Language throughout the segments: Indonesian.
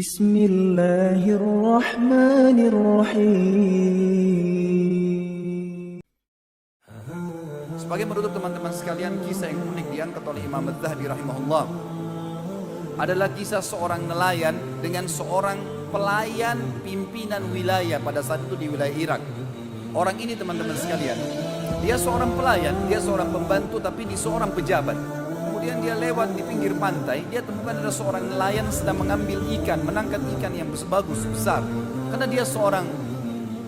Bismillahirrahmanirrahim. Sebagai menutup teman-teman sekalian, kisah yang unik diangkat oleh Imam Az-Zahabi rahimahullah adalah kisah seorang nelayan dengan seorang pelayan pimpinan wilayah pada saat itu di wilayah Irak. Orang ini teman-teman sekalian, dia seorang pelayan, dia seorang pembantu tapi di seorang pejabat. Kemudian dia lewat di pinggir pantai, dia temukan ada seorang nelayan sedang mengambil ikan, menangkap ikan yang bagus, besar. Karena dia seorang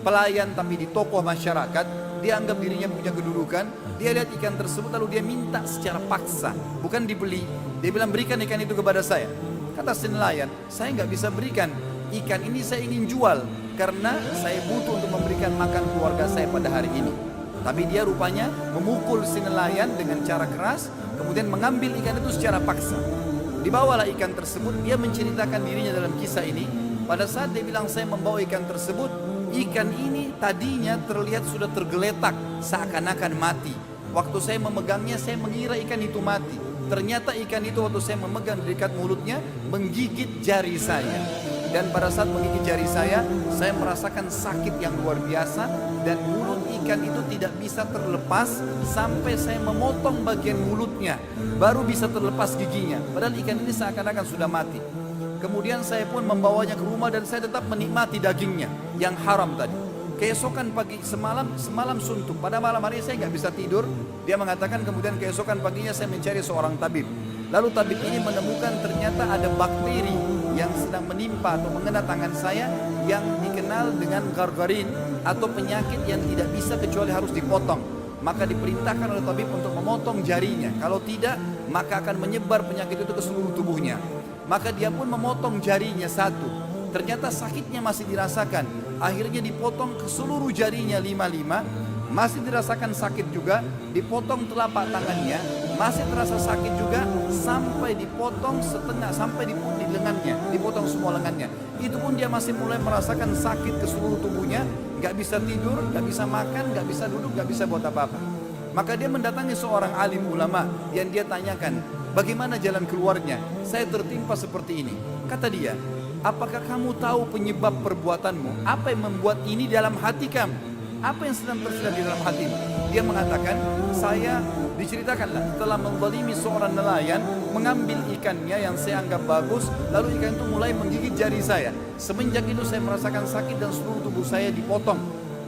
pelayan tapi di tokoh masyarakat, dia anggap dirinya punya kedudukan. Dia lihat ikan tersebut lalu dia minta secara paksa, bukan dibeli. Dia bilang, berikan ikan itu kepada saya. Kata si nelayan, saya nggak bisa berikan ikan ini, saya ingin jual karena saya butuh untuk memberikan makan keluarga saya pada hari ini. Tapi dia rupanya memukul si nelayan dengan cara keras, kemudian mengambil ikan itu secara paksa. Dibawalah ikan tersebut, dia menceritakan dirinya dalam kisah ini. Pada saat dia bilang saya membawa ikan tersebut, ikan ini tadinya terlihat sudah tergeletak, seakan-akan mati. Waktu saya memegangnya, saya mengira ikan itu mati. Ternyata ikan itu waktu saya memegang di dekat mulutnya, menggigit jari saya. Dan pada saat menggigit jari saya merasakan sakit yang luar biasa. Dan mulut ikan itu tidak bisa terlepas sampai saya memotong bagian mulutnya, baru bisa terlepas giginya. Padahal ikan ini seakan-akan sudah mati. Kemudian saya pun membawanya ke rumah dan saya tetap menikmati dagingnya yang haram tadi. Keesokan pagi, semalam suntuk. Pada malam hari saya nggak bisa tidur. Dia mengatakan kemudian keesokan paginya saya mencari seorang tabib. Lalu tabib ini menemukan ternyata ada bakteri yang sedang menimpa atau mengena tangan saya yang dikenal dengan gargarin atau penyakit yang tidak bisa kecuali harus dipotong. Maka diperintahkan oleh tabib untuk memotong jarinya. Kalau tidak, maka akan menyebar penyakit itu ke seluruh tubuhnya. Maka dia pun memotong jarinya satu. Ternyata sakitnya masih dirasakan. Akhirnya dipotong ke seluruh jarinya 5-5. Masih dirasakan sakit juga. Dipotong telapak tangannya, masih terasa sakit juga. Sampai dipotong setengah, sampai di lengannya, dipotong semua lengannya. Itu pun dia masih mulai merasakan sakit ke seluruh tubuhnya. Gak bisa tidur, gak bisa makan, gak bisa duduk, gak bisa buat apa-apa. Maka dia mendatangi seorang alim ulama yang dia tanyakan, bagaimana jalan keluarnya? Saya tertimpa seperti ini. Kata dia, apakah kamu tahu penyebab perbuatanmu? Apa yang membuat ini dalam hati kamu? Apa yang sedang tersirat di dalam hatimu? Dia mengatakan, saya diceritakanlah setelah menzalimi seorang nelayan, mengambil ikannya yang saya anggap bagus, lalu ikan itu mulai menggigit jari saya. Semenjak itu saya merasakan sakit dan seluruh tubuh saya dipotong.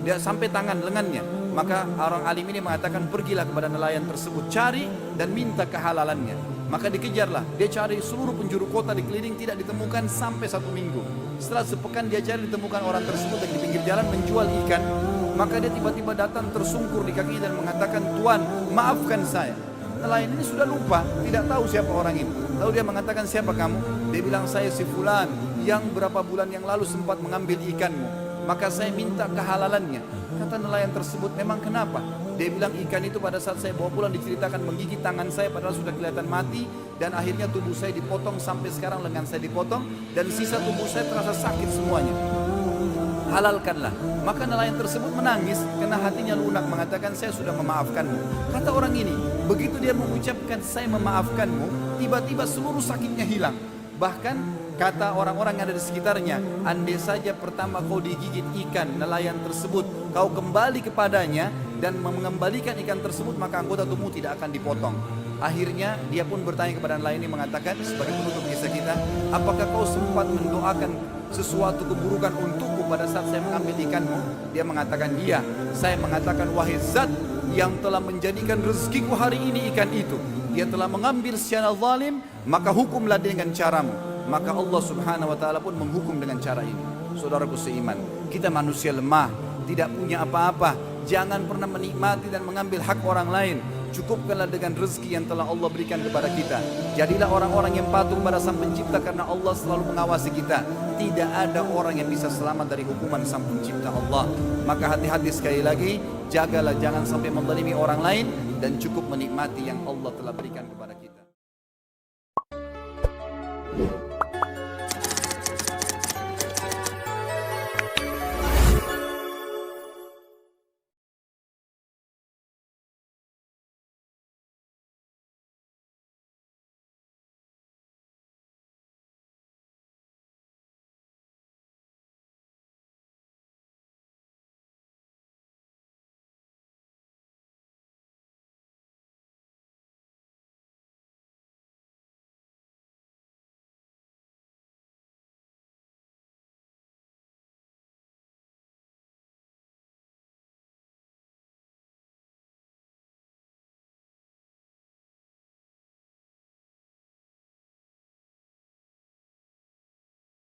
Dia sampai tangan lengannya. Maka orang alim ini mengatakan, pergilah kepada nelayan tersebut, cari dan minta kehalalannya. Maka dikejarlah, dia cari seluruh penjuru kota dikeliling, tidak ditemukan sampai 1 minggu. Setelah sepekan dia cari, ditemukan orang tersebut yang di pinggir jalan menjual ikan. Maka dia tiba-tiba datang tersungkur di kakinya dan mengatakan, Tuan, maafkan saya. Nelayan ini sudah lupa, tidak tahu siapa orang ini. Lalu dia mengatakan, siapa kamu? Dia bilang, saya si fulan yang berapa bulan yang lalu sempat mengambil ikanmu. Maka saya minta kehalalannya. Kata nelayan tersebut, memang kenapa? Dia bilang, ikan itu pada saat saya bawa pulang diceritakan menggigit tangan saya padahal sudah kelihatan mati. Dan akhirnya tubuh saya dipotong, sampai sekarang lengan saya dipotong. Dan sisa tubuh saya terasa sakit semuanya. Halalkanlah. Maka nelayan tersebut menangis karena hatinya lunak, mengatakan, saya sudah memaafkanmu. Kata orang ini, begitu dia mengucapkan saya memaafkanmu, tiba-tiba seluruh sakitnya hilang. Bahkan kata orang-orang yang ada di sekitarnya, andai saja pertama kau digigit ikan nelayan tersebut, kau kembali kepadanya dan mengembalikan ikan tersebut, maka anggota tubuhmu tidak akan dipotong. Akhirnya dia pun bertanya kepada nelayan ini, mengatakan sebagai penutup kisah kita, apakah kau sempat mendoakan sesuatu keburukan untukku pada saat saya mengambil ikanmu? Dia mengatakan, iya. Saya mengatakan, wahai zat yang telah menjadikan rezekiku hari ini ikan itu, dia telah mengambil secara zalim, maka hukumlah dengan caramu. Maka Allah subhanahu wa ta'ala pun menghukum dengan cara ini. Saudaraku seiman, kita manusia lemah, tidak punya apa-apa. Jangan pernah menikmati dan mengambil hak orang lain. Cukupkanlah dengan rezeki yang telah Allah berikan kepada kita. Jadilah orang-orang yang patuh pada Sang Pencipta, karena Allah selalu mengawasi kita. Tidak ada orang yang bisa selamat dari hukuman Sang Pencipta Allah. Maka hati-hati sekali lagi, jagalah jangan sampai menzalimi orang lain dan cukup menikmati yang Allah telah berikan kepada kita.